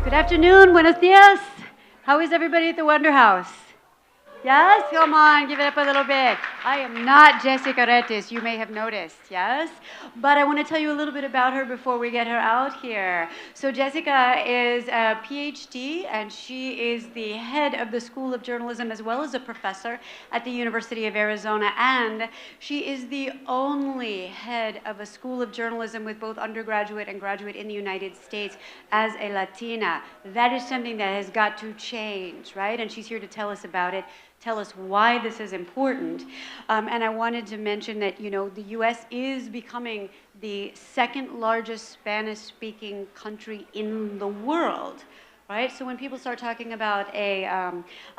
Good afternoon, buenos dias. How is everybody at the Wonder House? Yes? Come on, give it up a little bit. I am not Jessica Retis, you may have noticed, yes? But I want to tell you a little bit about her before we get her out here. So Jessica is a PhD, and she is the head of the School of Journalism as well as a professor at the University of Arizona. And she is the only head of a School of Journalism with both undergraduate and graduate in the United States as a Latina. That is something that has got to change, right? And she's here to tell us about it. Tell us why this is important. And I wanted to mention that, you know, the US is becoming the second largest Spanish-speaking country in the world, right? So when people start talking about a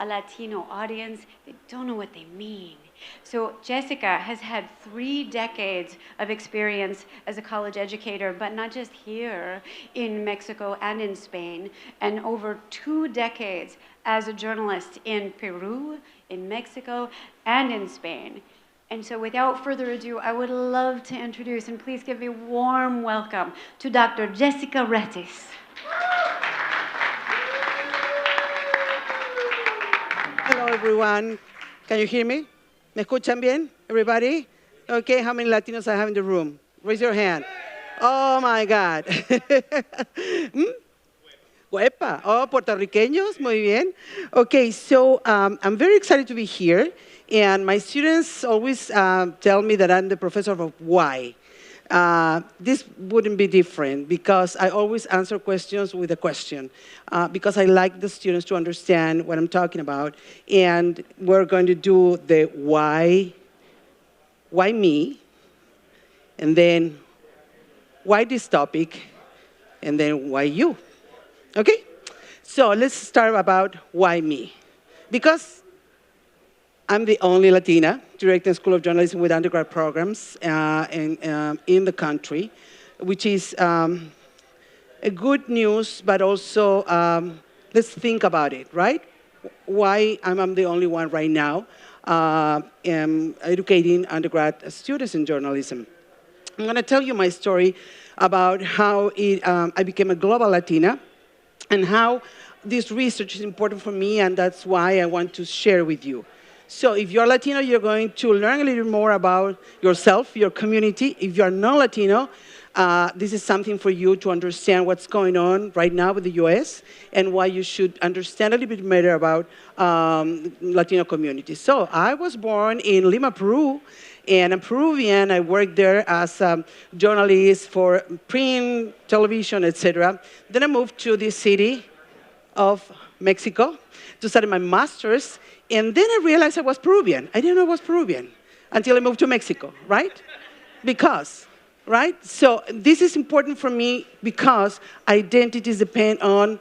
Latino audience, they don't know what they mean. So Jessica has had 3 decades of experience as a college educator, but not just here in Mexico and in Spain, and over 2 decades as a journalist in Peru, in Mexico, and in Spain. And so without further ado, I would love to introduce, and please give a warm welcome to Dr. Jessica Retis. Hello, everyone. Can you hear me? ¿Me escuchan bien, everybody? Okay, how many Latinos I have in the room? Raise your hand. Oh, my God. Huepa. Oh, puertorriqueños, muy bien. Okay, so I'm very excited to be here, and my students always tell me that I'm the professor of why. This wouldn't be different because I always answer questions with a question because I like the students to understand what I'm talking about, and we're going to do the why me, and then why this topic, and then why you. Okay? So let's start about why me. Because I'm the only Latina directing School of Journalism with undergrad programs in the country, which is a good news, but also let's think about it, right? Why I'm the only one right now educating undergrad students in journalism. I'm going to tell you my story about how I became a global Latina, and how this research is important for me, and that's why I want to share with you. So if you're Latino, you're going to learn a little more about yourself, your community. If you're non-Latino, this is something for you to understand what's going on right now with the US and why you should understand a little bit better about Latino communities. So I was born in Lima, Peru, and I'm Peruvian. I worked there as a journalist for print, television, etc. Then I moved to the city of Mexico to study my master's, and then I realized I was Peruvian. I didn't know I was Peruvian until I moved to Mexico, right? Because, right? So this is important for me because identities depend on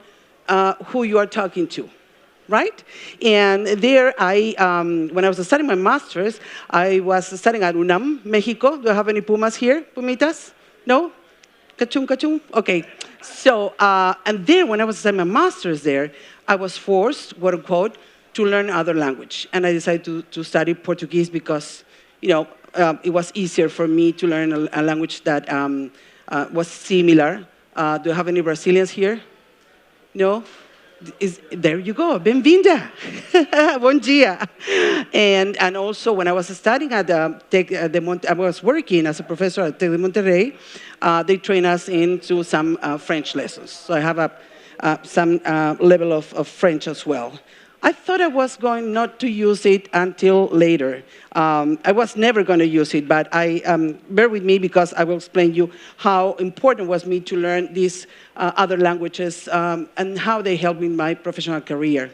who you are talking to. Right? And there, when I was studying my master's, I was studying at UNAM, Mexico. Do I have any Pumas here? Pumitas? No? Kachung, kachung? Okay. So, and then when I was studying my master's there, I was forced, quote unquote, to learn other language. And I decided to study Portuguese because, you know, it was easier for me to learn a language that was similar. Do I have any Brazilians here? No? There you go, bem-vinda, bom dia. And also when I was studying at I was working as a professor at Tec de Monterrey, they train us into some French lessons. So I have some level of French as well. I thought I was going not to use it until later. I was never going to use it, but bear with me because I will explain you how important it was me to learn these other languages and how they helped me in my professional career.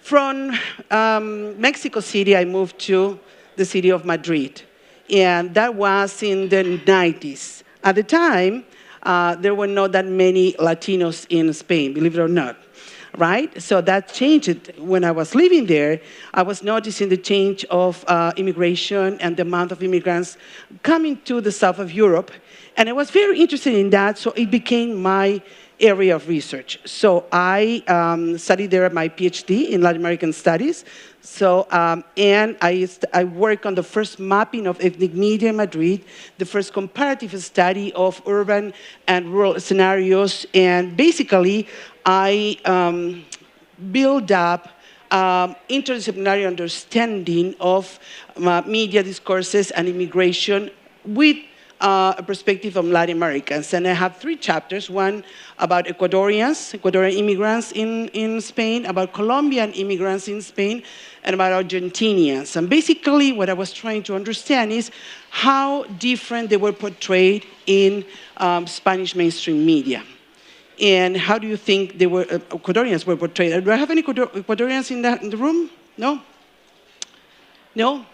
From Mexico City, I moved to the city of Madrid, and that was in the 90s. At the time, there were not that many Latinos in Spain, believe it or not. right? So that changed. When I was living there, I was noticing the change of immigration and the amount of immigrants coming to the south of Europe. And I was very interested in that, so it became my area of research. So I studied there my PhD in Latin American Studies. So, and I worked on the first mapping of ethnic media in Madrid, the first comparative study of urban and rural scenarios, and basically I build up interdisciplinary understanding of media discourses and immigration with a perspective of Latin Americans. And I have 3 chapters, one about Ecuadorian immigrants in Spain, about Colombian immigrants in Spain, and about Argentinians. And basically what I was trying to understand is how different they were portrayed in Spanish mainstream media. And how do you think they were, Ecuadorians were portrayed? Do I have any Ecuadorians in the room? No? No?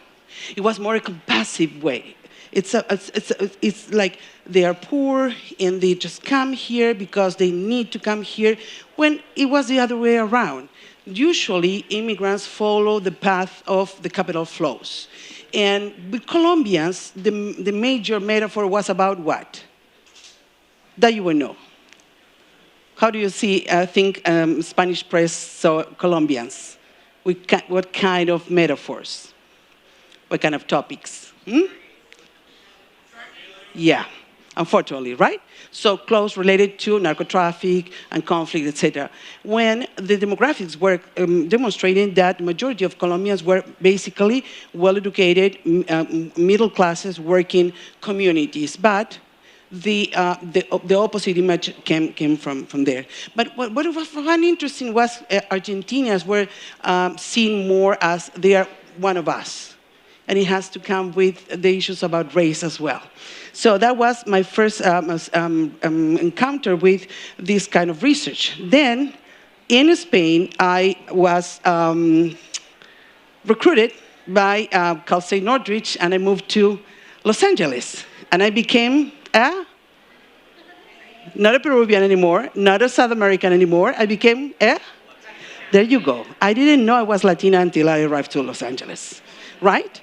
It was more a compassive way. It's like they are poor and they just come here because they need to come here, when it was the other way around. Usually, immigrants follow the path of the capital flows. And with Colombians, the major metaphor was about what? That you will know. How do you think Spanish press saw Colombians? What kind of metaphors? What kind of topics? Yeah, unfortunately, right? So close related to narco-traffic and conflict, etc. When the demographics were demonstrating that the majority of Colombians were basically well-educated, middle classes, working communities, but the opposite image came from there. But what was fun interesting was Argentinians were seen more as they are one of us. And it has to come with the issues about race as well. So that was my first encounter with this kind of research. Then, in Spain, I was recruited by Cal State Northridge, and I moved to Los Angeles. And I became not a Peruvian anymore, not a South American anymore. I became there you go. I didn't know I was Latina until I arrived to Los Angeles, right?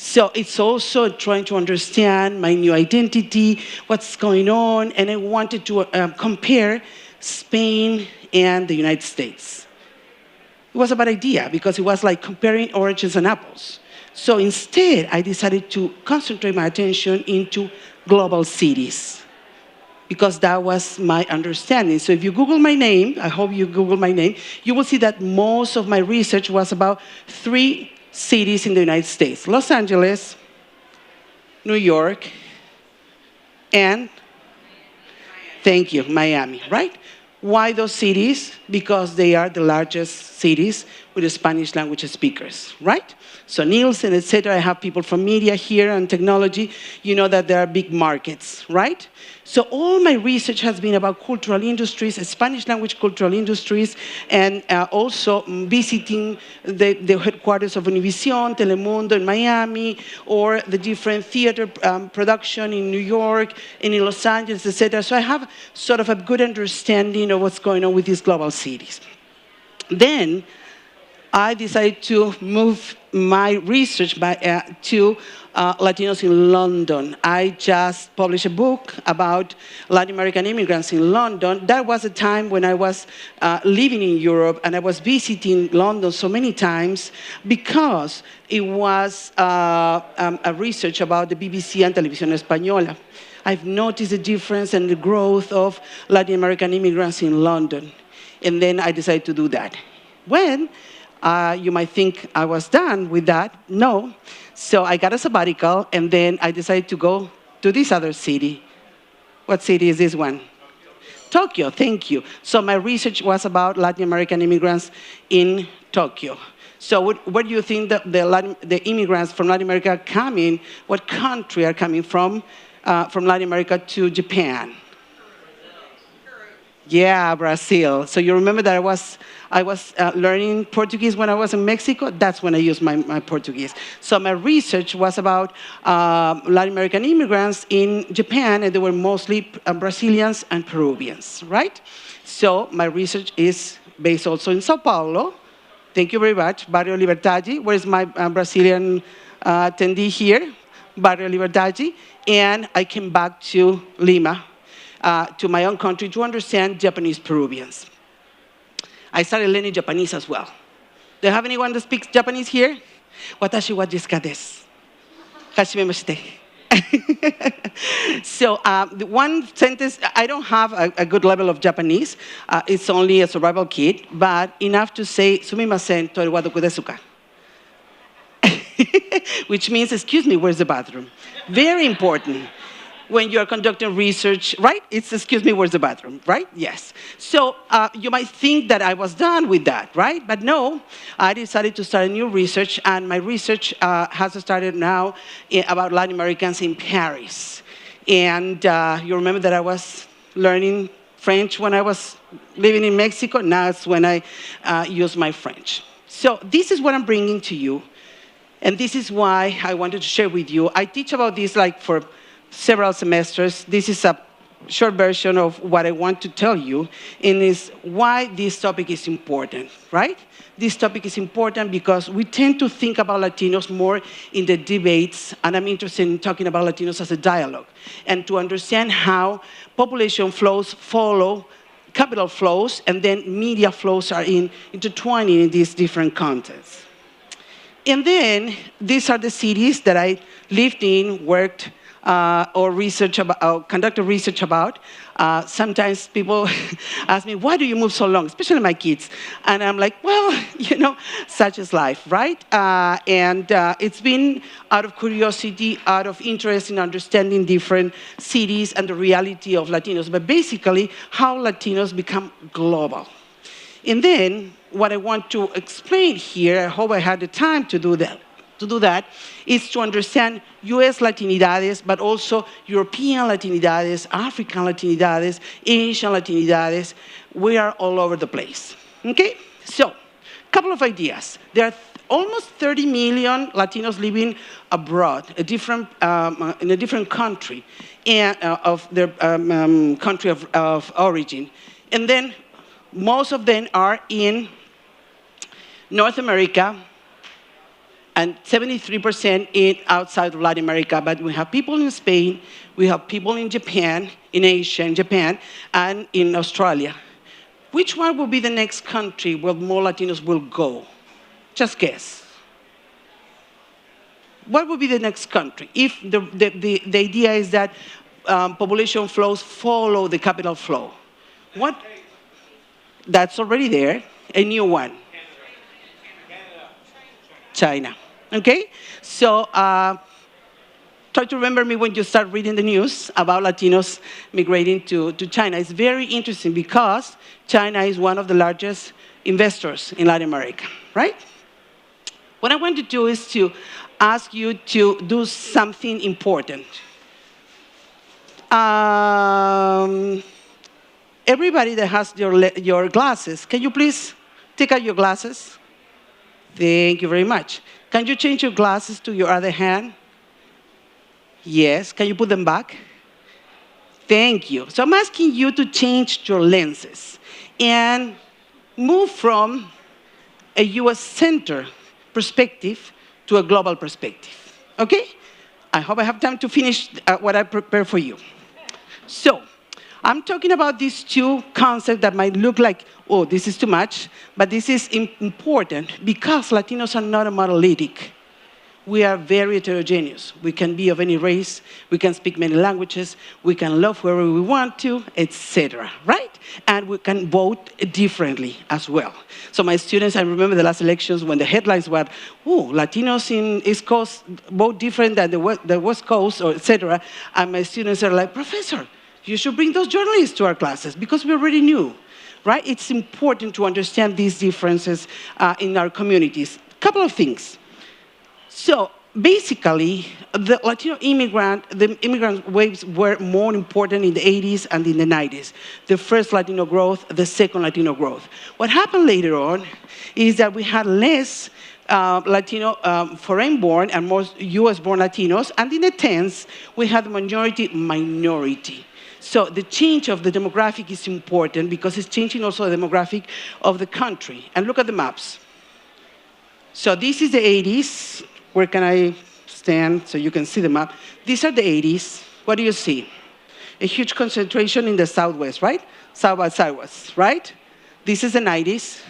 So it's also trying to understand my new identity, what's going on, and I wanted to compare Spain and the United States. It was a bad idea because it was like comparing oranges and apples. So instead, I decided to concentrate my attention into global cities, because that was my understanding. So if you Google my name, I hope you Google my name, you will see that most of my research was about 3 cities in the United States: Los Angeles, New York, and, thank you, Miami, right? Why those cities? Because they are the largest cities with the Spanish language speakers, right? So Nielsen, etc. I have people from media here and technology. You know that there are big markets, right? So all my research has been about cultural industries, Spanish language cultural industries, and also visiting the headquarters of Univision, Telemundo in Miami, or the different theater production in New York and in Los Angeles, etc. So I have sort of a good understanding of what's going on with these global cities. Then I decided to move my research to Latinos in London. I just published a book about Latin American immigrants in London. That was a time when I was living in Europe, and I was visiting London so many times because it was a research about the BBC and Televisión Española. I've noticed the difference and the growth of Latin American immigrants in London. And then I decided to do that. When you might think I was done with that. No. So I got a sabbatical, and then I decided to go to this other city. What city is this one? Tokyo, thank you. So my research was about Latin American immigrants in Tokyo. So where do you think that the immigrants from Latin America are coming? What country are coming from Latin America to Japan? Yeah, Brazil. So you remember that I was learning Portuguese when I was in Mexico? That's when I used my Portuguese. So my research was about Latin American immigrants in Japan, and they were mostly Brazilians and Peruvians, right? So my research is based also in Sao Paulo. Thank you very much, Barrio Liberdade. Where's my Brazilian attendee here? Barrio Liberdade. And I came back to Lima, to my own country, to understand Japanese Peruvians. I started learning Japanese as well. Do you have anyone that speaks Japanese here? Watashi wa desu desu. Hashimemashite. So the one sentence, I don't have a good level of Japanese. It's only a survival kit, but enough to say, sumimasen, toire wa doku desu ka? Which means, excuse me, where's the bathroom? Very important. When you're conducting research, right? It's, excuse me, where's the bathroom, right? Yes. So you might think that I was done with that, right? But no, I decided to start a new research, and my research has started now about Latin Americans in Paris. And you remember that I was learning French when I was living in Mexico. Now it's when I use my French. So this is what I'm bringing to you, and this is why I wanted to share with you. I teach about this like for several semesters. This is a short version of what I want to tell you, and is why this topic is important, right? This topic is important because we tend to think about Latinos more in the debates, and I'm interested in talking about Latinos as a dialogue, and to understand how population flows follow capital flows, and then media flows are intertwining in these different contexts. And then these are the cities that I lived in, worked, or research about, conducted research about. Sometimes people ask me, why do you move so long, especially my kids? And I'm like, well, you know, such is life, right? And it's been out of curiosity, out of interest in understanding different cities and the reality of Latinos, but basically how Latinos become global. And then what I want to explain here, I hope I had the time to do that, is to understand US Latinidades, but also European Latinidades, African Latinidades, Asian Latinidades. We are all over the place, okay? So, a couple of ideas. There are almost 30 million Latinos living abroad, in a different country, and, of their country of origin. And then most of them are in North America, and 73% outside of Latin America. But we have people in Spain, we have people in Japan, in Asia, in Japan, and in Australia. Which one will be the next country where more Latinos will go? Just guess. What will be the next country? If the idea is that population flows follow the capital flow. What? That's already there. A new one. China. Okay? So try to remember me when you start reading the news about Latinos migrating to China. It's very interesting because China is one of the largest investors in Latin America, right? What I want to do is to ask you to do something important. Everybody that has your glasses, can you please take out your glasses? Thank you very much. Can you change your glasses to your other hand? Yes. Can you put them back? Thank you. So I'm asking you to change your lenses and move from a US-centered perspective to a global perspective. Okay? I hope I have time to finish what I prepared for you. So, I'm talking about these two concepts that might look like, oh, this is too much, but this is important because Latinos are not monolithic. We are very heterogeneous. We can be of any race, we can speak many languages, we can love whoever we want to, etc., right? And we can vote differently as well. So my students, I remember the last elections when the headlines were, oh, Latinos in East Coast vote different than the West Coast, or etc., and my students are like, Professor, you should bring those journalists to our classes because we already knew, right? It's important to understand these differences in our communities. A couple of things. So basically, the Latino immigrant waves were more important in the 80s and in the 90s. The first Latino growth, the second Latino growth. What happened later on is that we had less Latino foreign-born and more US-born Latinos, and in the 10s, we had minority. So the change of the demographic is important because it's changing also the demographic of the country. And look at the maps. So this is the 80s. Where can I stand so you can see the map? These are the 80s. What do you see? A huge concentration in the Southwest, right? South by Southwest, right? This is the 90s.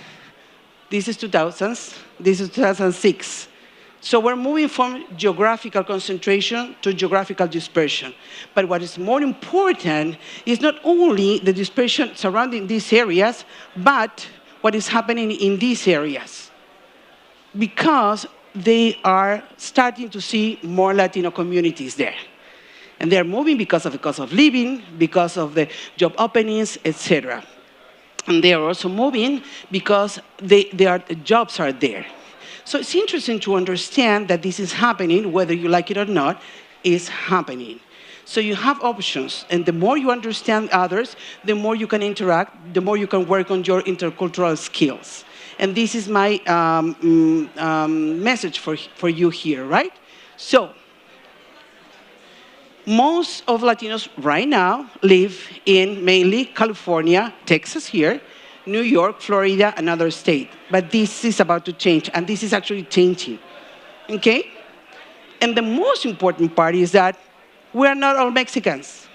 This is 2000s. This is 2006. So we're moving from geographical concentration to geographical dispersion. But what is more important is not only the dispersion surrounding these areas, but what is happening in these areas. Because they are starting to see more Latino communities there. And they're moving because of the cost of living, because of the job openings, etc. And they are also moving because the jobs are there. So it's interesting to understand that this is happening, whether you like it or not, is happening. So you have options, and the more you understand others, the more you can interact, the more you can work on your intercultural skills. And this is my message for you here, right? So, most of Latinos right now live in mainly California, Texas here, New York, Florida, and other states. But this is about to change, and this is actually changing, okay? And the most important part is that we're not all Mexicans.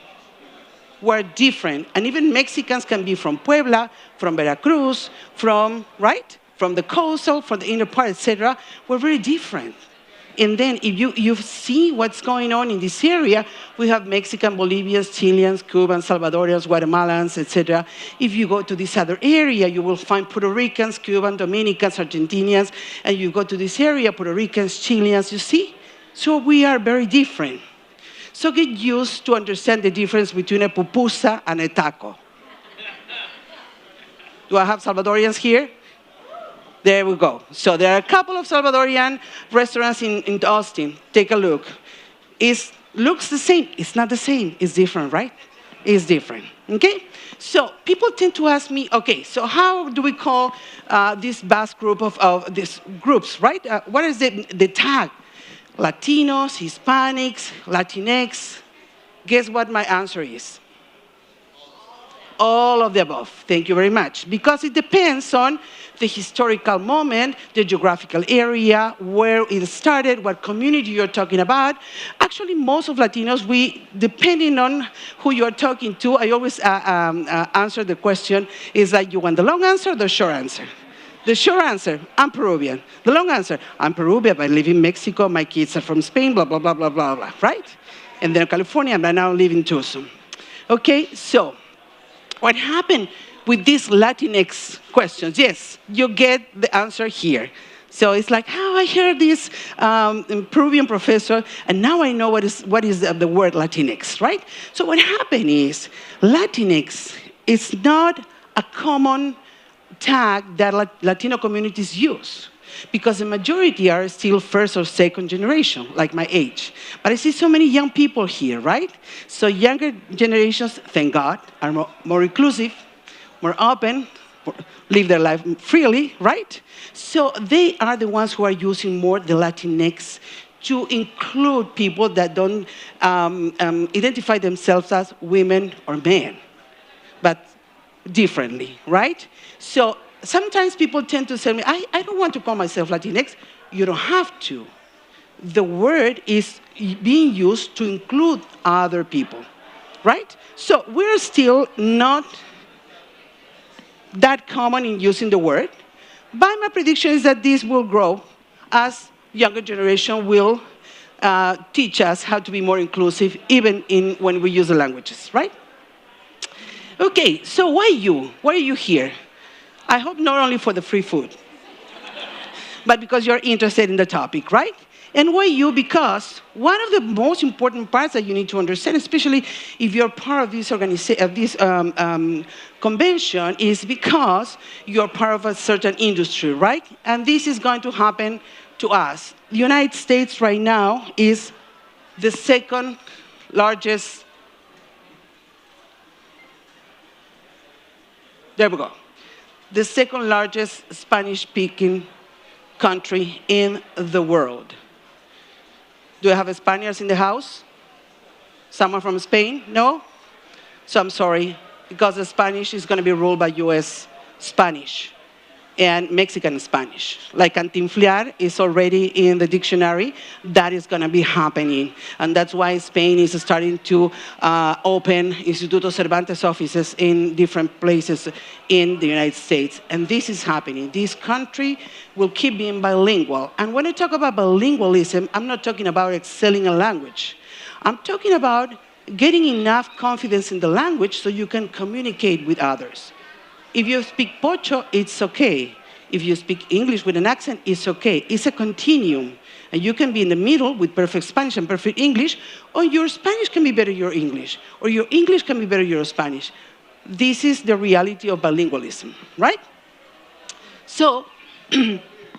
We're different, and even Mexicans can be from Puebla, from Veracruz, from, right? From the coastal, from the inner part, etc. We're very different. And then if you see what's going on in this area, we have Mexican, Bolivians, Chileans, Cubans, Salvadorians, Guatemalans, etc. If you go to this other area, you will find Puerto Ricans, Cuban, Dominicans, Argentinians, and you go to this area, Puerto Ricans, Chileans, you see? So we are very different. So get used to understand the difference between a pupusa and a taco. Do I have Salvadorians here? There we go. So there are a couple of Salvadorian restaurants in Austin. Take a look. It looks the same. It's not the same. It's different, right? It's different, okay? So people tend to ask me, okay, so how do we call this vast group of these groups, right? What is the tag? Latinos, Hispanics, Latinx. Guess what my answer is? All of the above. Thank you very much. Because it depends on the historical moment, the geographical area, where it started, what community you're talking about. Actually, most of Latinos, depending on who you're talking to, I always answer the question, is that you want the long answer or the short answer? The short answer, I'm Peruvian. The long answer, I'm Peruvian, but I live in Mexico, my kids are from Spain, blah, blah, blah, blah, blah, blah, right? And then California, and I now live in Tucson. Okay, so what happened with these Latinx questions? Yes, you get the answer here. So it's like, oh, I heard this Peruvian professor, and now I know what is the word Latinx, right? So what happened is, Latinx is not a common tag that Latino communities use, because the majority are still first or second generation, like my age. But I see so many young people here, right? So younger generations, thank God, are more inclusive, more open, live their life freely, right? So they are the ones who are using more the Latinx to include people that don't identify themselves as women or men, but differently, right? So sometimes people tend to say to me, I don't want to call myself Latinx. You don't have to. The word is being used to include other people, right? So we're still not that common in using the word, but my prediction is that this will grow as younger generation will teach us how to be more inclusive, even when we use the languages, right? Okay, so why you? Why are you here? I hope not only for the free food, but because you're interested in the topic, right? And why you? Because one of the most important parts that you need to understand, especially if you're part of this convention, is because you're part of a certain industry, right? And this is going to happen to us. The United States right now is the second largest. There we go. The second largest Spanish-speaking country in the world. Do I have Spaniards in the house? Someone from Spain? No? So I'm sorry, because the Spanish is going to be ruled by US Spanish and Mexican Spanish. Like cantinflear is already in the dictionary, that is going to be happening. And that's why Spain is starting to open Instituto Cervantes offices in different places in the United States. And this is happening. This country will keep being bilingual. And when I talk about bilingualism, I'm not talking about excelling a language. I'm talking about getting enough confidence in the language so you can communicate with others. If you speak Pocho, it's okay. If you speak English with an accent, it's okay. It's a continuum. And you can be in the middle with perfect Spanish and perfect English, or your Spanish can be better your English, or your English can be better your Spanish. This is the reality of bilingualism, right? So,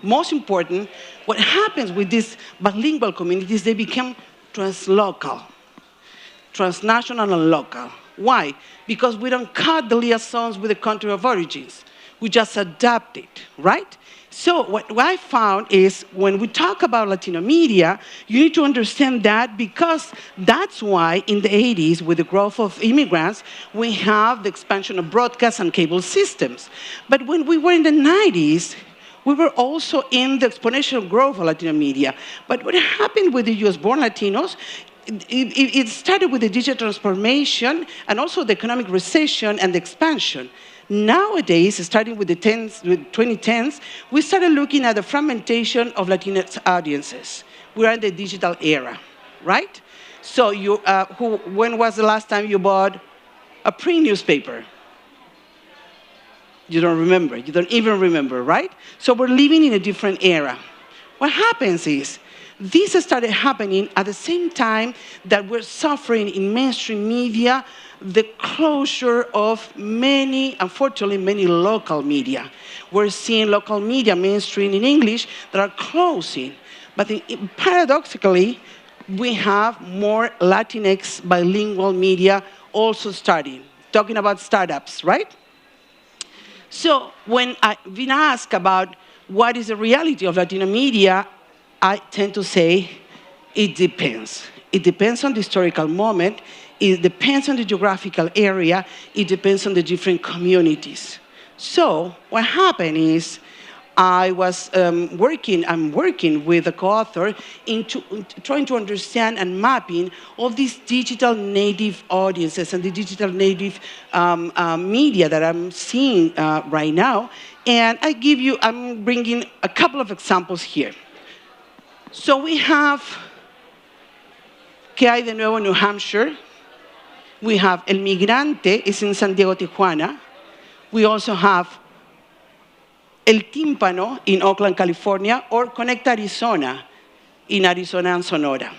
most important, what happens with these bilingual communities, they become translocal, transnational and local. Why? Because we don't cut the liaisons with the country of origins. We just adapt it, right? So what I found is when we talk about Latino media, you need to understand that because that's why in the 80s, with the growth of immigrants, we have the expansion of broadcast and cable systems. But when we were in the 90s, we were also in the exponential growth of Latino media. But what happened with the US-born Latinos, it started with the digital transformation and also the economic recession and the expansion. Nowadays, starting with the 2010s, we started looking at the fragmentation of Latinx audiences. We are in the digital era, right? So when was the last time you bought a print newspaper? You don't remember. You don't even remember, right? So we're living in a different era. What happens is, this started happening at the same time that we're suffering in mainstream media the closure of many, unfortunately, many local media. We're seeing local media, mainstream in English, that are closing. But paradoxically, we have more Latinx bilingual media also starting, talking about startups, right? So when I've been asked about what is the reality of Latino media, I tend to say it depends. It depends on the historical moment. It depends on the geographical area. It depends on the different communities. So what happened is I'm working with a co-author into trying to understand and mapping all these digital native audiences and the digital native media that I'm seeing right now. And I'm bringing a couple of examples here. So we have ¿Qué hay de nuevo en New Hampshire? We have El Migrante, is in San Diego, Tijuana. We also have El Tímpano in Oakland, California, or Connect Arizona in Arizona and Sonora.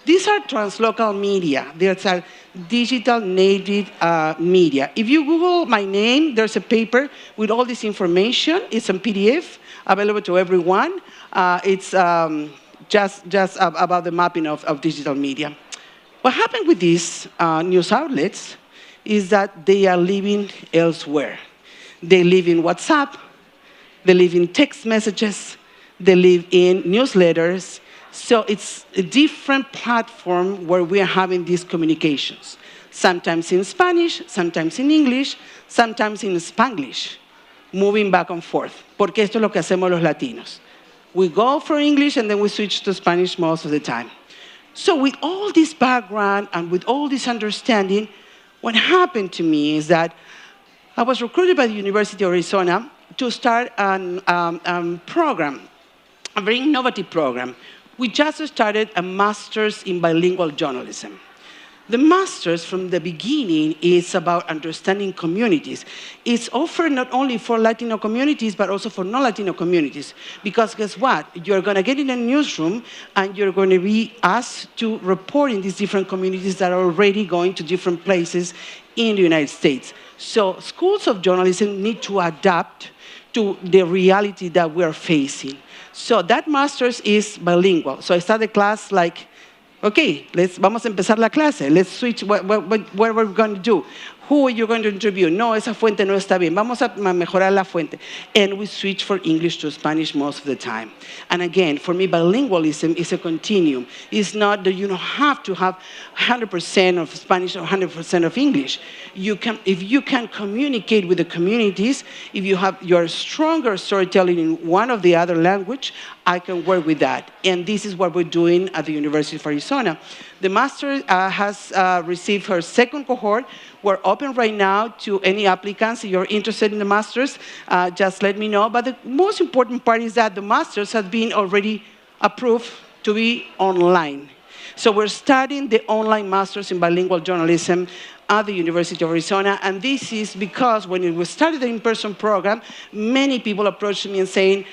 These are translocal media. These are digital native media. If you Google my name, there's a paper with all this information. It's in PDF, available to everyone. It's just about the mapping of digital media. What happened with these news outlets is that they are living elsewhere. They live in WhatsApp, they live in text messages, they live in newsletters. So it's a different platform where we are having these communications. Sometimes in Spanish, sometimes in English, sometimes in Spanglish, moving back and forth. Porque esto es lo que hacemos los latinos. We go for English and then we switch to Spanish most of the time. So with all this background and with all this understanding, what happened to me is that I was recruited by the University of Arizona to start a program, a very innovative program. We just started a master's in bilingual journalism. The master's from the beginning is about understanding communities. It's offered not only for Latino communities, but also for non-Latino communities. Because guess what? You're going to get in a newsroom and you're going to be asked to report in these different communities that are already going to different places in the United States. So schools of journalism need to adapt to the reality that we're facing. So that master's is bilingual. So I started class like, okay, vamos a empezar la clase. Let's switch what we're going to do. Who are you going to interview? No, esa fuente no está bien. Vamos a mejorar la fuente. And we switch from English to Spanish most of the time. And again, for me, bilingualism is a continuum. It's not that you don't have to have 100% of Spanish or 100% of English. If you can communicate with the communities, if you're stronger storytelling in one of the other language, I can work with that. And this is what we're doing at the University of Arizona. The master has received her second cohort. We're open right now to any applicants. If you're interested in the masters, just let me know. But the most important part is that the masters have been already approved to be online. So we're studying the online masters in bilingual journalism at the University of Arizona. And this is because when we started the in-person program, many people approached me and saying,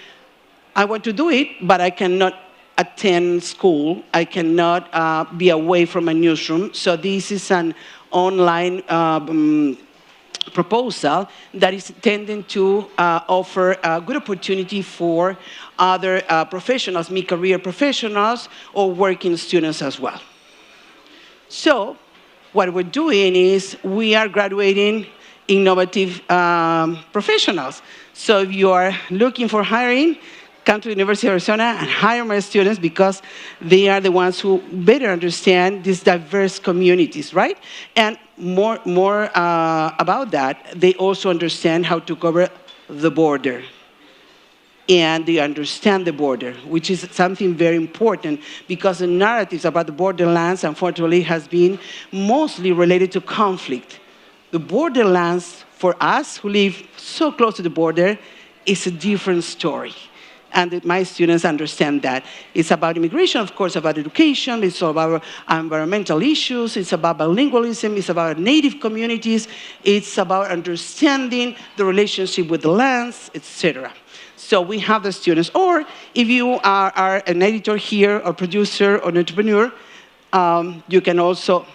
I want to do it, but I cannot attend school. I cannot be away from a newsroom. So this is an online proposal that is intended to offer a good opportunity for other professionals, mid-career professionals, or working students as well. So what we're doing is we are graduating innovative professionals. So if you are looking for hiring, come to the University of Arizona and hire my students because they are the ones who better understand these diverse communities, right? And more about that, they also understand how to cover the border. And they understand the border, which is something very important because the narratives about the borderlands, unfortunately, has been mostly related to conflict. The borderlands, for us who live so close to the border, is a different story. And my students understand that. It's about immigration, of course, about education, it's about environmental issues, it's about bilingualism, it's about native communities, it's about understanding the relationship with the lands, etc. So we have the students. Or if you are an editor here, or producer, or an entrepreneur, you can also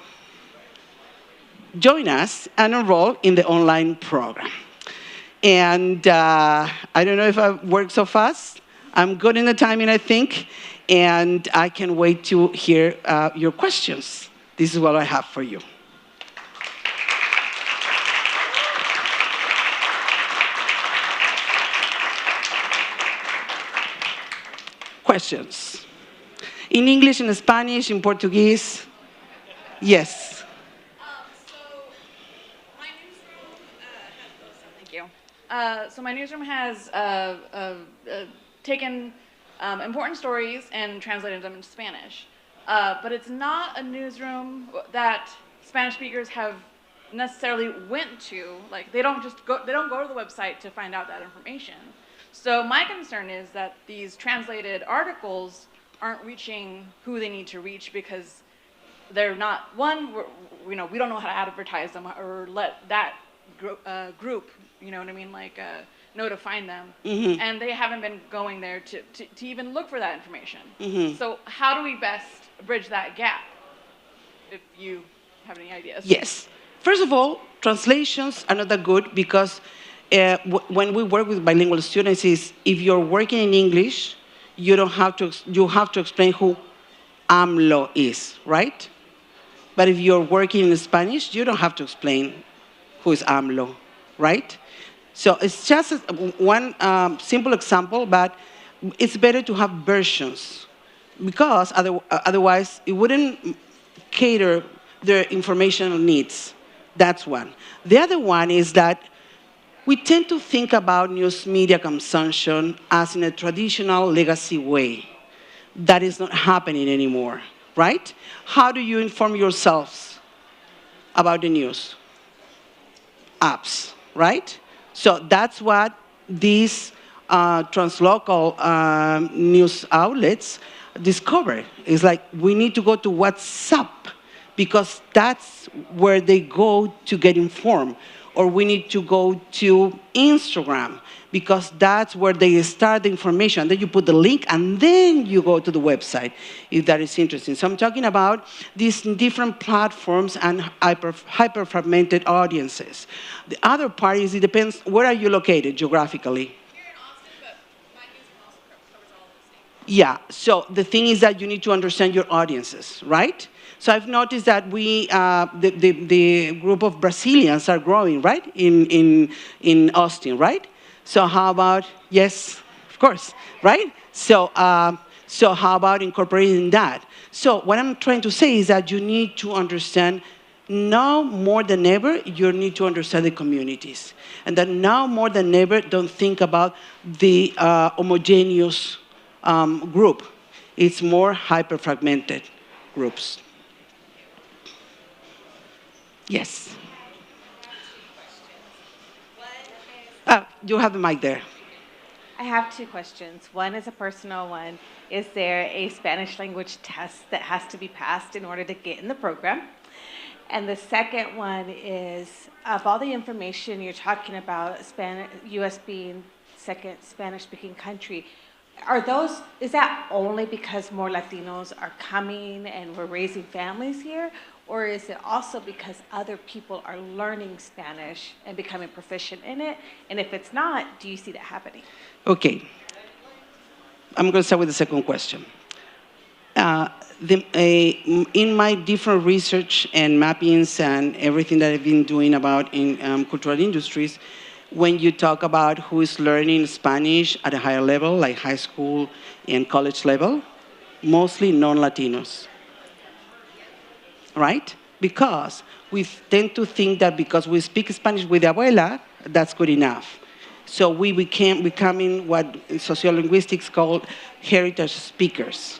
join us and enroll in the online program. And I don't know if I work so fast. I'm good in the timing, I think, and I can wait to hear your questions. This is what I have for you. Questions? In English, in Spanish, in Portuguese? Yes. So my newsroom has taken important stories and translated them into Spanish. But it's not a newsroom that Spanish speakers have necessarily went to. Like they don't go to the website to find out that information. So my concern is that these translated articles aren't reaching who they need to reach because they're not, we don't know how to advertise them or let that group, you know what I mean, like know to find them. Mm-hmm. And they haven't been going there to even look for that information. Mm-hmm. So how do we best bridge that gap, if you have any ideas? Yes. First of all, translations are not that good because when we work with bilingual students, if you're working in English, you have to explain who AMLO is, right? But if you're working in Spanish, you don't have to explain who is AMLO, right? So it's just one simple example, but it's better to have versions because otherwise it wouldn't cater their informational needs. That's one. The other one is that we tend to think about news media consumption as in a traditional legacy way. That is not happening anymore, right? How do you inform yourselves about the news? Apps, right? So that's what these translocal news outlets discovered. It's like we need to go to WhatsApp because that's where they go to get informed. Or we need to go to Instagram because that's where they start the information. Then you put the link and then you go to the website if that is interesting. So I'm talking about these different platforms and hyper-fragmented audiences. The other part is it depends, where are you located geographically? Here in Austin, but my newsroom also covers all Yeah, so the thing is that you need to understand your audiences, right? So I've noticed that the group of Brazilians are growing, right, in Austin, right? So how about, yes, of course, right? So how about incorporating that? So what I'm trying to say is that you need to understand now more than ever, you need to understand the communities. And that now more than ever, don't think about the homogeneous group. It's more hyper-fragmented groups. Yes. You have the mic there. I have two questions. One is a personal one. Is there a Spanish language test that has to be passed in order to get in the program? And the second one is, of all the information you're talking about, U.S. being second Spanish-speaking country, is that only because more Latinos are coming and we're raising families here? Or is it also because other people are learning Spanish and becoming proficient in it? And if it's not, do you see that happening? Okay. I'm going to start with the second question. In my different research and mappings and everything that I've been doing about in cultural industries, when you talk about who is learning Spanish at a higher level, like high school and college level, mostly non-Latinos, right? Because we tend to think that because we speak Spanish with the abuela, that's good enough. So we becoming what sociolinguistics call heritage speakers.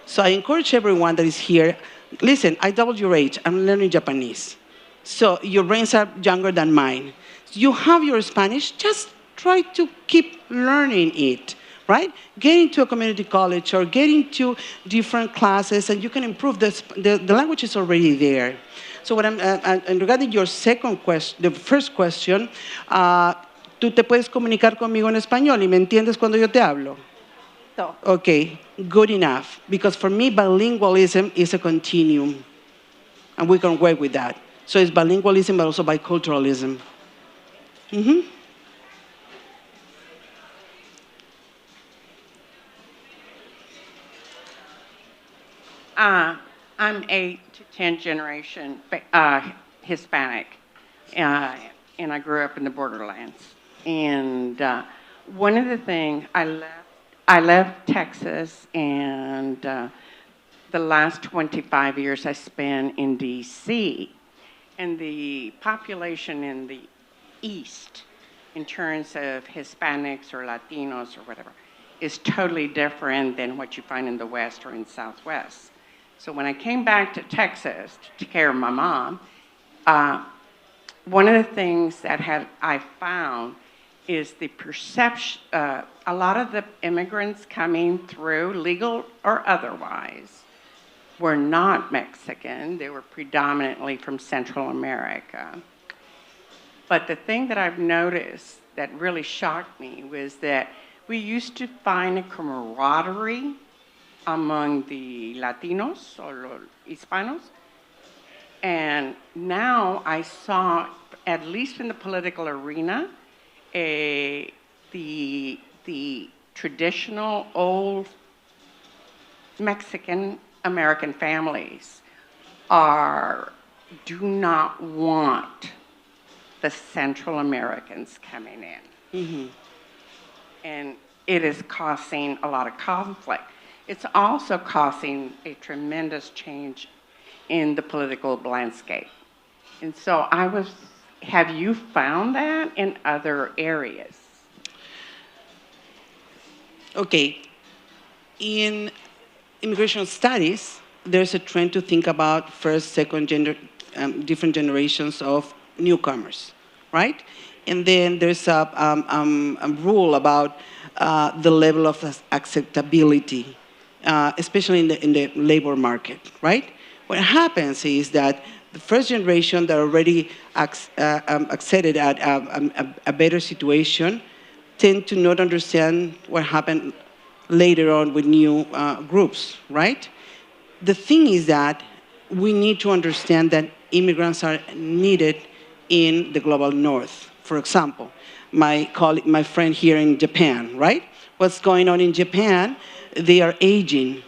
So I encourage everyone that is here, listen, I doubled your age, I'm learning Japanese. So your brains are younger than mine. You have your Spanish, just try to keep learning it, right? Get into a community college or get into different classes and you can improve this. The language is already there. So what and regarding your second question, the first question, tú te puedes comunicar conmigo en español y me entiendes cuando yo te hablo? So, Okay, good enough. Because for me, bilingualism is a continuum. And we can work with that. So it's bilingualism, but also biculturalism. Mm-hmm. I'm 8 to 10 generation Hispanic, and I grew up in the borderlands. And one of the things I left Texas, and the last 25 years I spent in D.C. And the population in the East, in terms of Hispanics or Latinos or whatever, is totally different than what you find in the West or in Southwest. So when I came back to Texas to take care of my mom, one of the things that I found is the perception, a lot of the immigrants coming through, legal or otherwise, were not Mexican. They were predominantly from Central America. But the thing that I've noticed that really shocked me was that we used to find a camaraderie among the Latinos or los Hispanos. And now I saw, at least in the political arena, the traditional old Mexican American families do not want the Central Americans coming in. Mm-hmm. And it is causing a lot of conflict. It's also causing a tremendous change in the political landscape. And so have you found that in other areas? Okay. In immigration studies, there's a trend to think about first, second different generations of newcomers, right? And then there's a rule about the level of acceptability, especially in the labor market, right? What happens is that the first generation that already accepted at a better situation tend to not understand what happened later on with new groups, right? The thing is that we need to understand that immigrants are needed in the global north. For example, my friend here in Japan, right? What's going on in Japan? they are aging,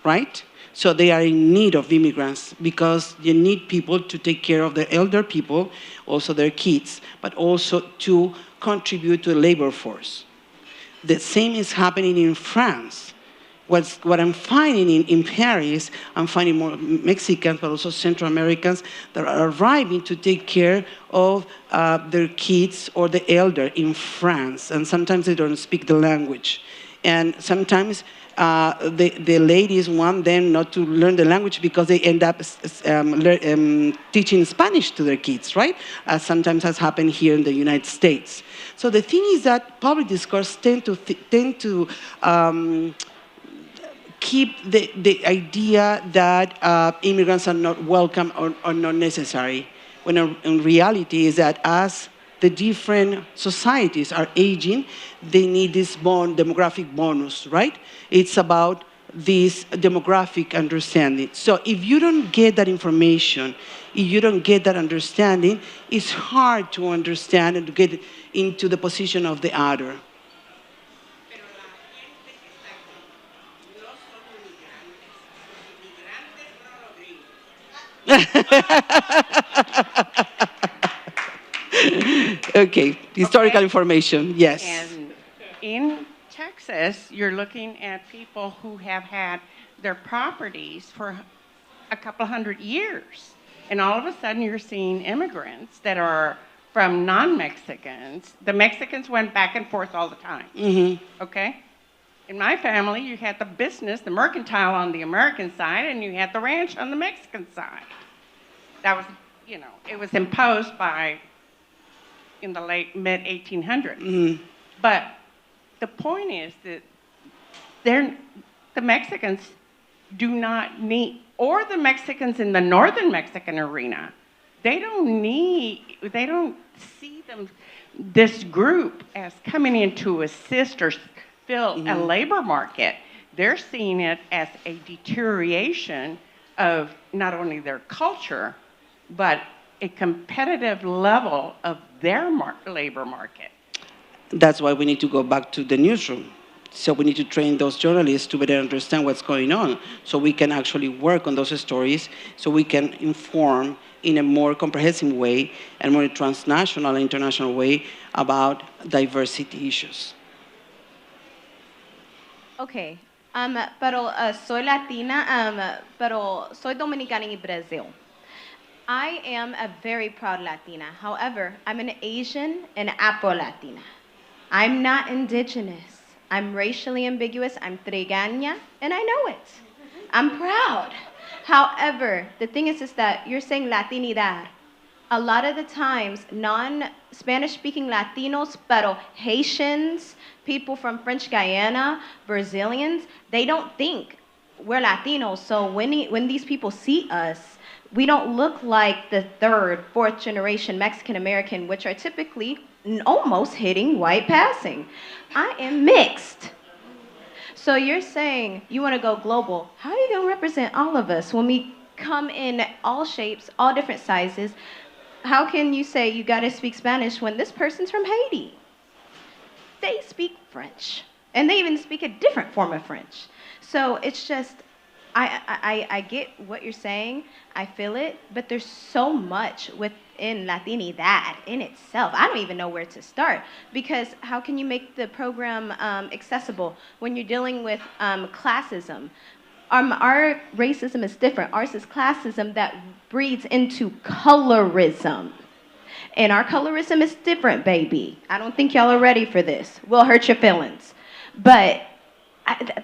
right? So they are in need of immigrants because you need people to take care of the elder people, also their kids, but also to contribute to the labor force. The same is happening in France. What I'm finding in Paris, I'm finding more Mexicans, but also Central Americans that are arriving to take care of their kids or the elder in France. And sometimes they don't speak the language. And sometimes the ladies want them not to learn the language because they end up teaching Spanish to their kids, right? As sometimes has happened here in the United States. So the thing is that public discourse tend to keep the idea that immigrants are not welcome or not necessary, when in reality is that as the different societies are aging, they need this demographic bonus, right? It's about this demographic understanding. So if you don't get that information, if you don't get that understanding, it's hard to understand and to get into the position of the other. Okay, historical information, yes. And in Texas, you're looking at people who have had their properties for a couple hundred years. And all of a sudden, you're seeing immigrants that are from non-Mexicans. The Mexicans went back and forth all the time, okay? In my family, you had the business, the mercantile on the American side, and you had the ranch on the Mexican side. That was, you know, it was imposed by, in the late mid-1800s. But the point is that the Mexicans do not need, or the Mexicans in the northern Mexican arena, they don't see this group as coming in to assist or fill a labor market. They're seeing it as a deterioration of not only their culture, but a competitive level of their labor market. That's why we need to go back to the newsroom. So we need to train those journalists to better understand what's going on, so we can actually work on those stories, so we can inform in a more comprehensive way and more transnational and international way about diversity issues. Okay, pero soy Latina, pero soy Dominicana y Brazil. I am a very proud Latina. However, I'm an Asian and Afro-Latina. I'm not indigenous. I'm racially ambiguous. I'm trigueña, and I know it. I'm proud. However, the thing is that you're saying Latinidad. A lot of the times, non-Spanish-speaking Latinos, pero Haitians, people from French Guyana, Brazilians, they don't think we're Latinos. So when these people see us, we don't look like the third, fourth generation Mexican American, which are typically almost hitting white passing. I am mixed. So you're saying you want to go global. How are you going to represent all of us when we come in all shapes, all different sizes? How can you say you got to speak Spanish when this person's from Haiti? They speak French, and they even speak a different form of French. So it's just, I get what you're saying, I feel it, but there's so much within Latinidad in itself. I don't even know where to start, because how can you make the program accessible when you're dealing with classism? Our racism is different. Ours is classism that breeds into colorism. And our colorism is different, baby. I don't think y'all are ready for this. We'll hurt your feelings. But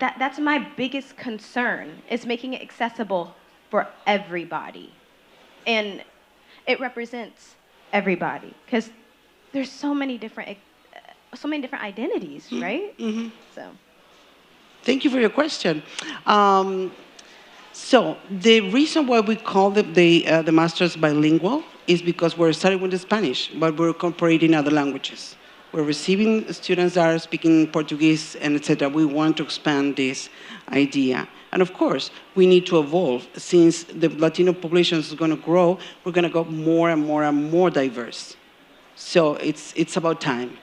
that's my biggest concern, is making it accessible for everybody. And it represents everybody, because there's so many different identities, right? So. Thank you for your question. So the reason why we call the masters bilingual is because we're starting with the Spanish, but we're incorporating other languages. We're receiving students that are speaking Portuguese and etc. We want to expand this idea. And of course, we need to evolve. Since the Latino population is going to grow, we're going to go more and more and more diverse. So it's about time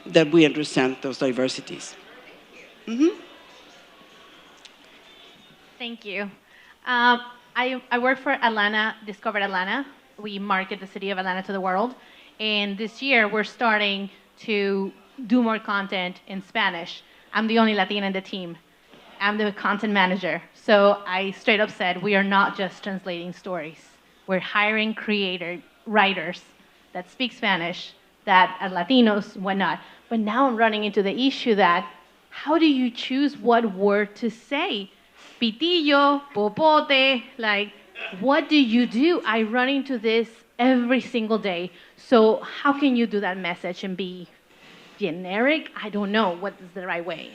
that we understand those diversities. Thank you. I work for Atlanta, Discover Atlanta. We market the city of Atlanta to the world. And this year, we're starting to do more content in Spanish. I'm the only Latina in the team. I'm the content manager. So I straight up said, we are not just translating stories. We're hiring writers that speak Spanish, that are Latinos, whatnot. But now I'm running into the issue that, how do you choose what word to say? Pitillo, popote, like, what do you do? I run into this every single day. So how can you do that message and be generic? I don't know what is the right way.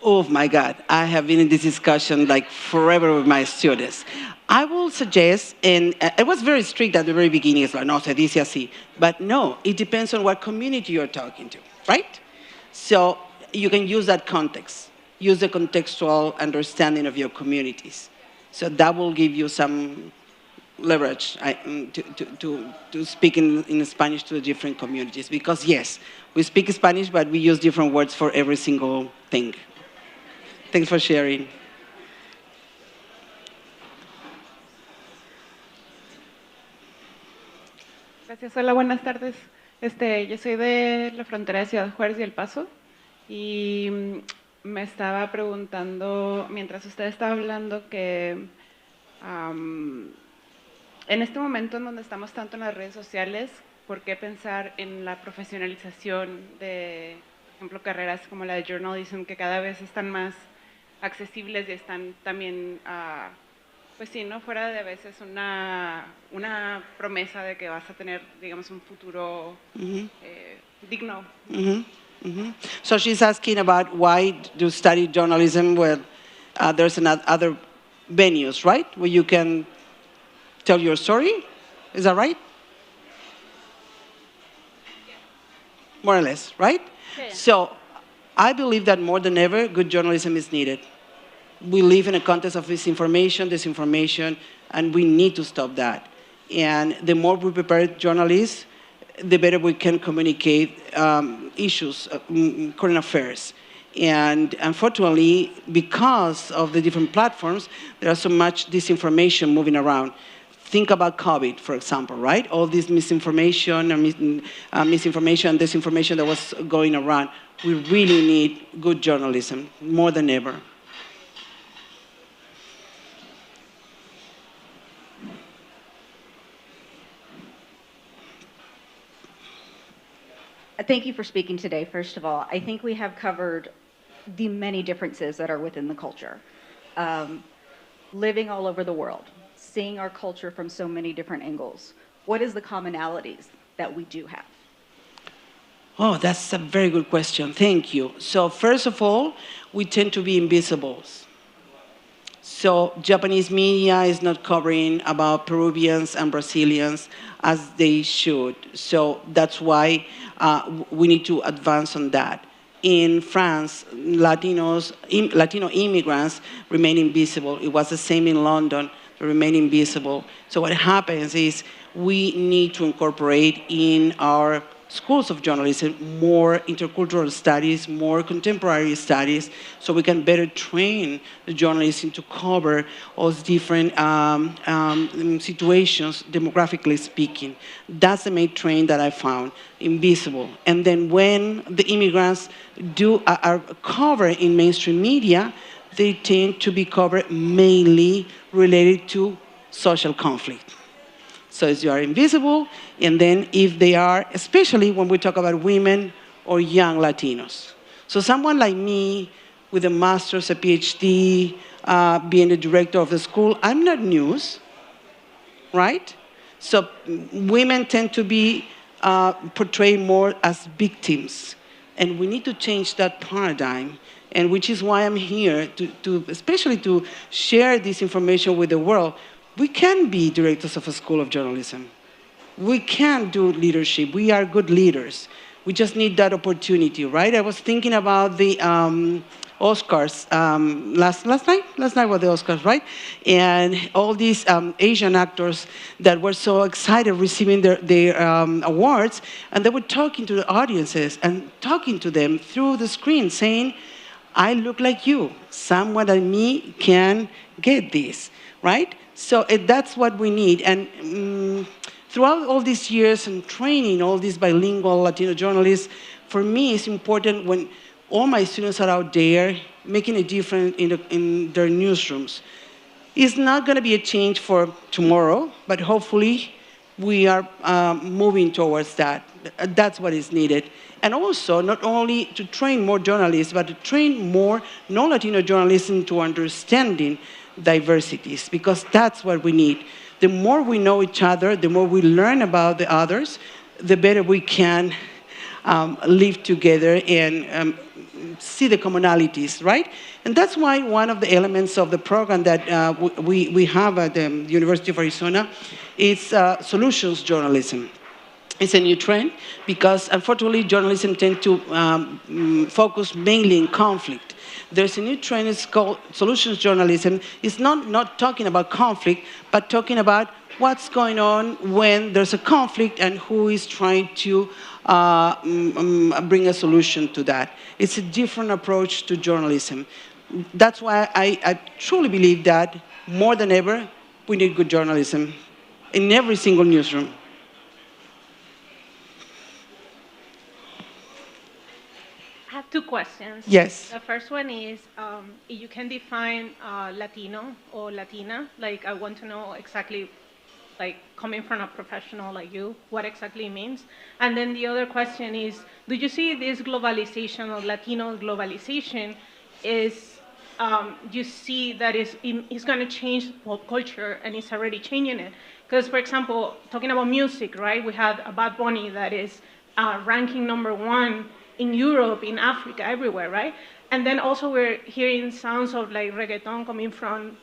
Oh my God, I have been in this discussion like forever with my students. I will suggest, and it was very strict at the very beginning, it's like, no, se dice así. But no, it depends on what community you're talking to, right? So you can use that context. Use the contextual understanding of your communities. So that will give you some leverage to speak in Spanish to the different communities. Because yes, we speak Spanish, but we use different words for every single thing. Thanks for sharing. Gracias. Hola, buenas tardes. Yo soy de la frontera de Ciudad Juárez y El Paso y me estaba preguntando, mientras usted estaba hablando, que en este momento en donde estamos tanto en las redes sociales, ¿por qué pensar en la profesionalización de, por ejemplo, carreras como la de journalism, que cada vez están más accesibles y están también, pues sí, ¿no? Fuera de a veces una promesa de que vas a tener, digamos, un futuro digno? So she's asking about why do study journalism where there's other venues, right? Where you can tell your story? Is that right? More or less, right? Yeah. So I believe that more than ever, good journalism is needed. We live in a context of misinformation, disinformation, and we need to stop that. And the more we prepare journalists, the better we can communicate issues, current affairs. And unfortunately, because of the different platforms, there is so much disinformation moving around. Think about COVID, for example, right? All this misinformation and disinformation that was going around. We really need good journalism, more than ever. Thank you for speaking today, first of all. I think we have covered the many differences that are within the culture. Living all over the world, seeing our culture from so many different angles. What is the commonalities that we do have? Oh, that's a very good question. Thank you. So first of all, we tend to be invisibles. So Japanese media is not covering about Peruvians and Brazilians as they should. So that's why we need to advance on that. In France, Latino immigrants remain invisible. It was the same in London, they remain invisible. So what happens is we need to incorporate in our schools of journalism more intercultural studies, more contemporary studies, so we can better train the journalists to cover all different situations, demographically speaking. That's the main trend that I found, invisible. And then when the immigrants are covered in mainstream media, they tend to be covered mainly related to social conflict. So you are invisible, and then if they are, especially when we talk about women or young Latinos. So someone like me with a master's, a PhD, being the director of the school, I'm not news, right? So women tend to be portrayed more as victims, and we need to change that paradigm, and which is why I'm here, especially to share this information with the world. We can be directors of a school of journalism. We can do leadership. We are good leaders. We just need that opportunity, right? I was thinking about the Oscars last night. Last night were the Oscars, right? And all these Asian actors that were so excited receiving their awards, and they were talking to the audiences and talking to them through the screen, saying, I look like you. Someone like me can get this, right? So that's what we need. And throughout all these years and training all these bilingual Latino journalists, for me it's important when all my students are out there making a difference in their newsrooms. It's not going to be a change for tomorrow, but hopefully we are moving towards that. That's what is needed. And also, not only to train more journalists, but to train more non-Latino journalists into understanding diversities, because that's what we need. The more we know each other, the more we learn about the others, the better we can live together and see the commonalities, right? And that's why one of the elements of the program that we have at the University of Arizona is solutions journalism. It's a new trend because, unfortunately, journalism tends to focus mainly in conflict. There's a new trend, it's called solutions journalism. It's not talking about conflict, but talking about what's going on when there's a conflict and who is trying to bring a solution to that. It's a different approach to journalism. That's why I truly believe that more than ever, we need good journalism in every single newsroom. I have two questions. Yes. The first one is, if you can define Latino or Latina, like I want to know exactly, like coming from a professional like you, what exactly it means. And then the other question is, do you see this globalization or Latino globalization is, you see that it's going to change pop culture and it's already changing it? Because, for example, talking about music, right, we have a Bad Bunny that is ranking #1 in Europe, in Africa, everywhere, right? And then also we're hearing sounds of like reggaeton coming from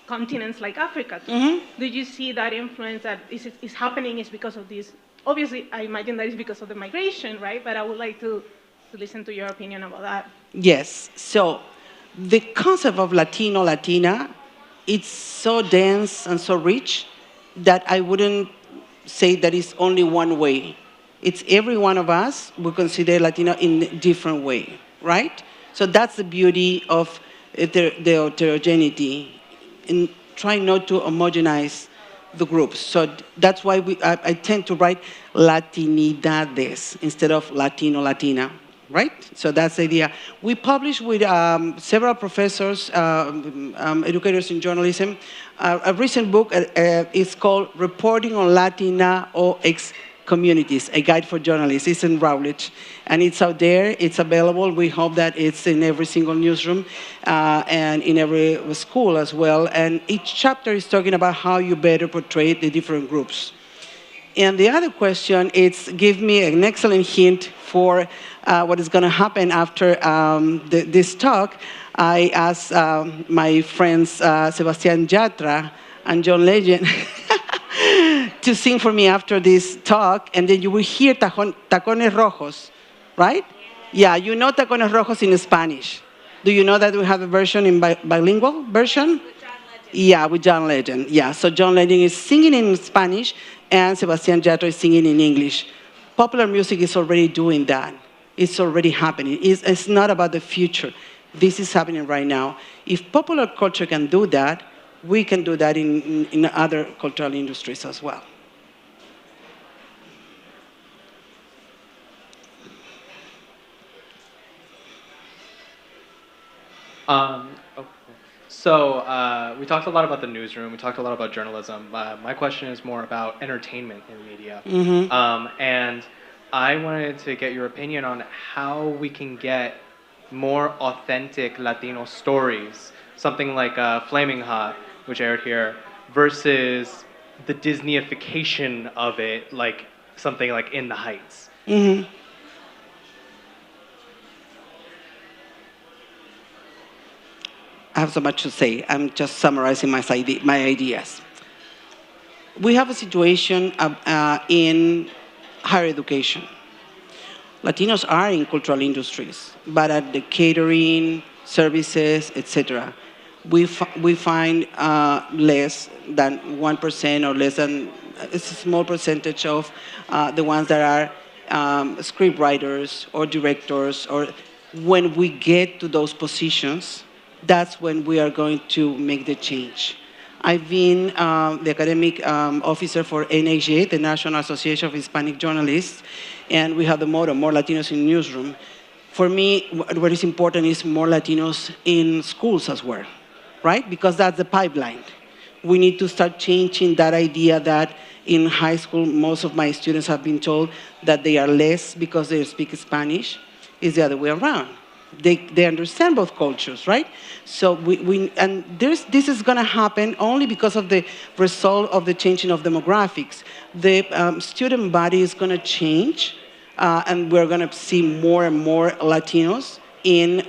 continents like Africa too. Mm-hmm. Do you see that influence that is happening is because of this? Obviously, I imagine that is because of the migration, right? But I would like to listen to your opinion about that. Yes, so the concept of Latino, Latina, it's so dense and so rich that I wouldn't say that it's only one way. It's every one of us will consider Latino in a different way, right? So that's the beauty of the heterogeneity, and try not to homogenize the groups. So that's why I tend to write Latinidades instead of Latino, Latina, right? So that's the idea. We publish with several professors, educators in journalism, a recent book is called Reporting on Latino-a-x Communities, a guide for journalists. It's in Routledge, and it's out there. It's available. We hope that it's in every single newsroom and in every school as well. And each chapter is talking about how you better portray the different groups. And the other question is, give me an excellent hint for what is going to happen after this talk. I asked my friends Sebastián Yatra and John Legend to sing for me after this talk, and then you will hear Tacones Rojos, right? Yeah, you know Tacones Rojos in Spanish. Do you know that we have a version in bilingual version? With John Legend. Yeah, with John Legend. Yeah, so John Legend is singing in Spanish, and Sebastián Yatra is singing in English. Popular music is already doing that. It's already happening. It's not about the future. This is happening right now. If popular culture can do that, we can do that in other cultural industries as well. Okay. So we talked a lot about the newsroom. We talked a lot about journalism. My question is more about entertainment in media. Mm-hmm. And I wanted to get your opinion on how we can get more authentic Latino stories, something like Flaming Hot, which aired here, versus the Disneyification of it, like something like In the Heights. Mm-hmm. I have so much to say. I'm just summarizing my ideas. We have a situation in higher education. Latinos are in cultural industries, but at the catering, services, etc., we find less than 1% or less than, it's a small percentage of the ones that are script writers or directors or when we get to those positions, that's when we are going to make the change. I've been the academic officer for NAHJ, the National Association of Hispanic Journalists, and we have the motto, more Latinos in the newsroom. For me, what is important is more Latinos in schools as well, right? Because that's the pipeline. We need to start changing that idea that in high school, most of my students have been told that they are less because they speak Spanish. It's the other way around. They understand both cultures, right? So this is going to happen only because of the result of the changing of demographics. The student body is going to change, and we're going to see more and more Latinos in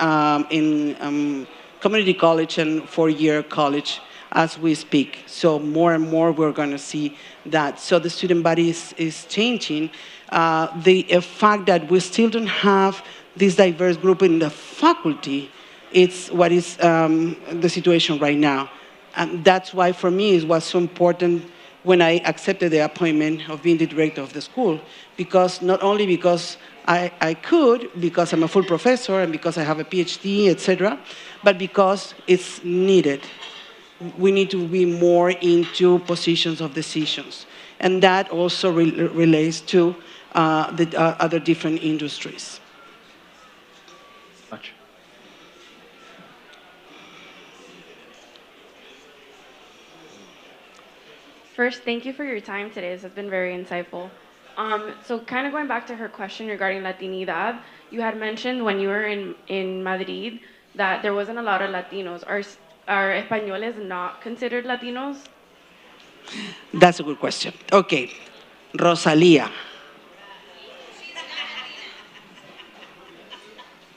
community college and four-year college as we speak. So more and more we're going to see that. So the student body is changing. The fact that we still don't have this diverse group in the faculty, it's what is the situation right now. And that's why for me it was so important when I accepted the appointment of being the director of the school, because not only because I could, because I'm a full professor and because I have a PhD, etc., but because it's needed. We need to be more into positions of decisions. And that also relates to the other different industries. Much. First, thank you for your time today. This has been very insightful. So kind of going back to her question regarding Latinidad, you had mentioned when you were in Madrid that there wasn't a lot of Latinos. Are Españoles not considered Latinos? That's a good question. Okay, Rosalía.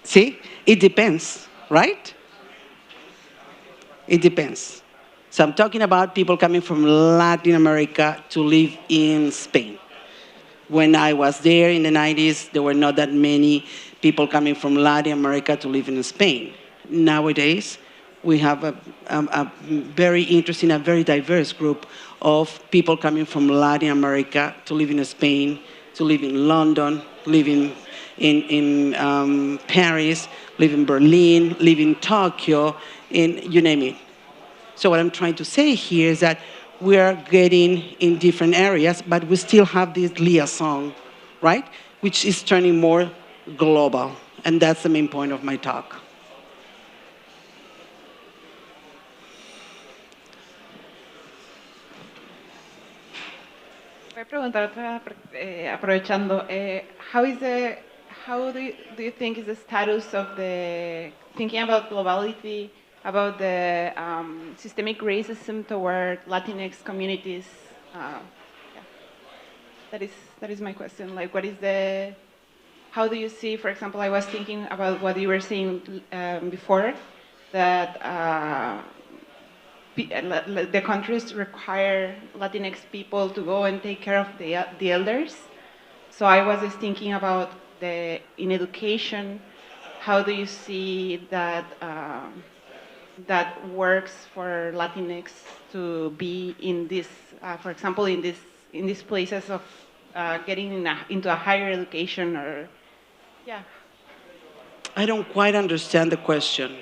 See, it depends, right? It depends. So I'm talking about people coming from Latin America to live in Spain. When I was there in the 90s, there were not that many people coming from Latin America to live in Spain. Nowadays, we have a very interesting, a very diverse group of people coming from Latin America to live in Spain, to live in London, live in Paris, live in Berlin, live in Tokyo, you name it. So what I'm trying to say here is that we are getting in different areas, but we still have this liaison, right? Which is turning more global. And that's the main point of my talk. Voy a preguntarte, aprovechando, how do you think is the status of the thinking about globality, about the systemic racism toward Latinx communities? Yeah. That is my question. Like, how do you see, for example, I was thinking about what you were saying before, that the countries require Latinx people to go and take care of the elders. So I was just thinking about in education, how do you see that that works for Latinx to be in this, for example, in these places of getting into a higher education, or yeah. I don't quite understand the question.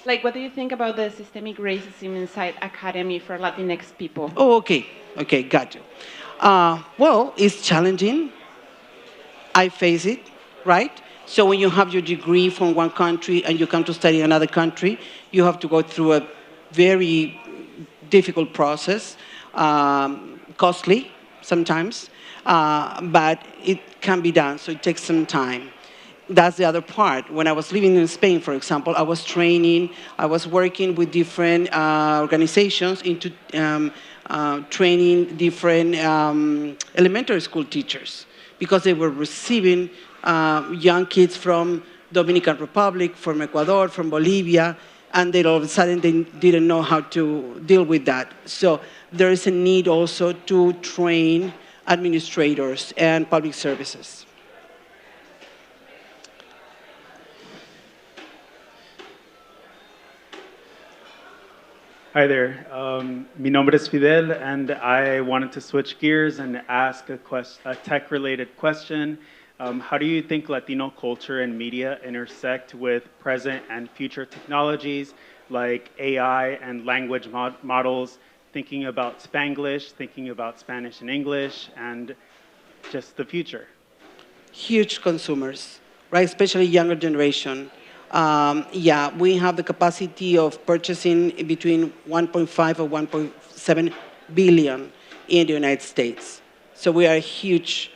Like, what do you think about the systemic racism inside academy for Latinx people? Oh, okay. Okay, got you. Well, it's challenging. I face it, right? So when you have your degree from one country and you come to study in another country, you have to go through a very difficult process, costly sometimes, but it can be done, so it takes some time. That's the other part. When I was living in Spain, for example, I was working with different organizations into training different elementary school teachers, because they were receiving young kids from Dominican Republic, from Ecuador, from Bolivia, and then all of a sudden they didn't know how to deal with that. So there is a need also to train administrators and public services. Hi there. Mi nombre es Fidel, and I wanted to switch gears and ask a tech-related question. how do you think Latino culture and media intersect with present and future technologies like AI and language models, thinking about Spanglish, thinking about Spanish and English, and just the future? Huge consumers, right? Especially younger generation. Yeah, we have the capacity of purchasing between 1.5 or 1.7 billion in the United States. So we are a huge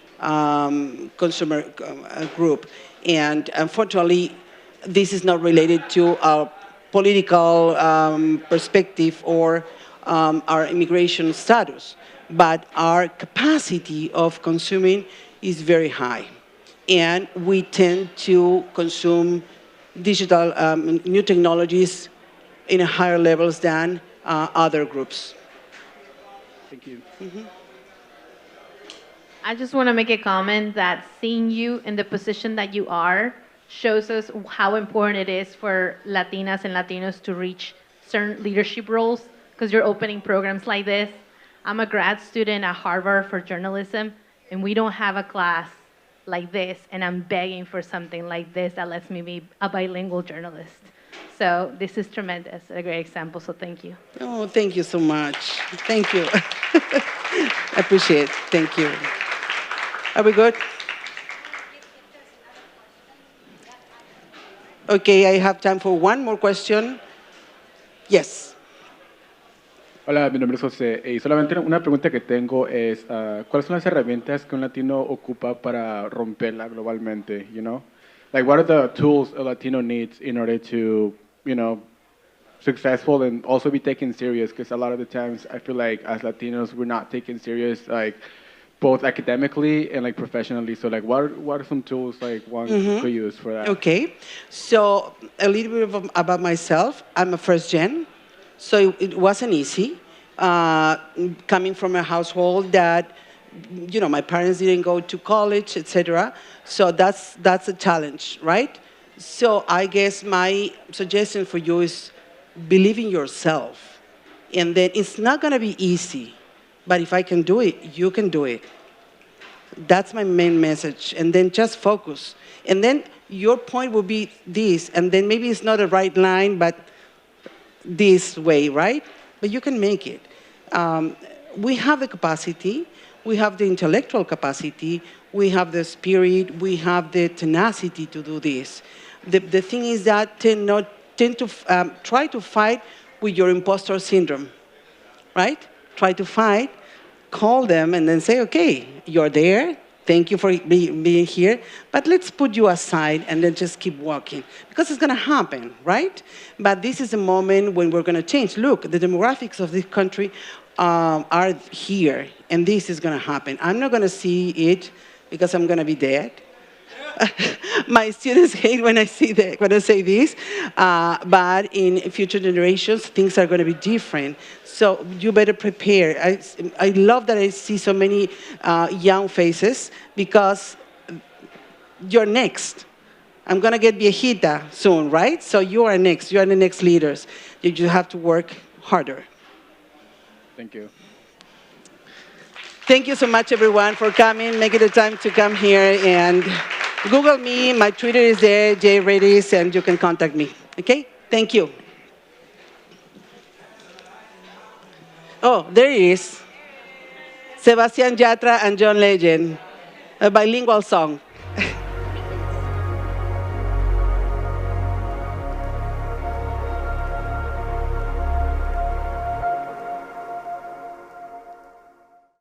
consumer group. And unfortunately, this is not related to our political perspective or our immigration status, but our capacity of consuming is very high. And we tend to consume digital new technologies in a higher levels than other groups. Thank you. I just want to make a comment that seeing you in the position that you are shows us how important it is for Latinas and Latinos to reach certain leadership roles, because you're opening programs like this. I'm a grad student at Harvard for journalism, and we don't have a class like this, and I'm begging for something like this that lets me be a bilingual journalist. So this is tremendous, a great example, so thank you. Oh, thank you so much. Thank you. I appreciate it. Thank you. Are we good? Okay, I have time for one more question. Yes. Hola, mi nombre es José y solamente una pregunta que tengo es, ¿cuáles son las herramientas que un latino ocupa para romperla globalmente, you know? Like, what are the tools a Latino needs in order to, you know, successful and also be taken serious? Because a lot of the times I feel like as Latinos, we're not taken serious, like, both academically and like professionally. So like, what are some tools like one could use for that? Okay, so a little bit about myself. I'm a first gen. So it wasn't easy coming from a household that, you know, my parents didn't go to college, etc. So that's a challenge, right? So I guess my suggestion for you is believe in yourself. And then it's not going to be easy, but if I can do it, you can do it. That's my main message. And then just focus. And then your point will be this, and then maybe it's not a right line, but this way, right? But you can make it. We have the capacity, we have the intellectual capacity, we have the spirit, we have the tenacity to do this. The thing is that tend to try to fight with your imposter syndrome, right? Try to fight, call them, and then say, okay, you're there. Thank you for being here, but let's put you aside and then just keep walking. Because it's going to happen, right? But this is a moment when we're going to change. Look, the demographics of this country are here, and this is going to happen. I'm not going to see it because I'm going to be dead. My students hate when I say this, but in future generations, things are going to be different. So you better prepare. I love that I see so many young faces because you're next. I'm going to get viejita soon, right? So you are next. You are the next leaders. You just have to work harder. Thank you. Thank you so much, everyone, for coming, making the time to come here. And Google me. My Twitter is there, Retis, and you can contact me. Okay? Thank you. Oh, there he is. Sebastian Yatra and John Legend, a bilingual song.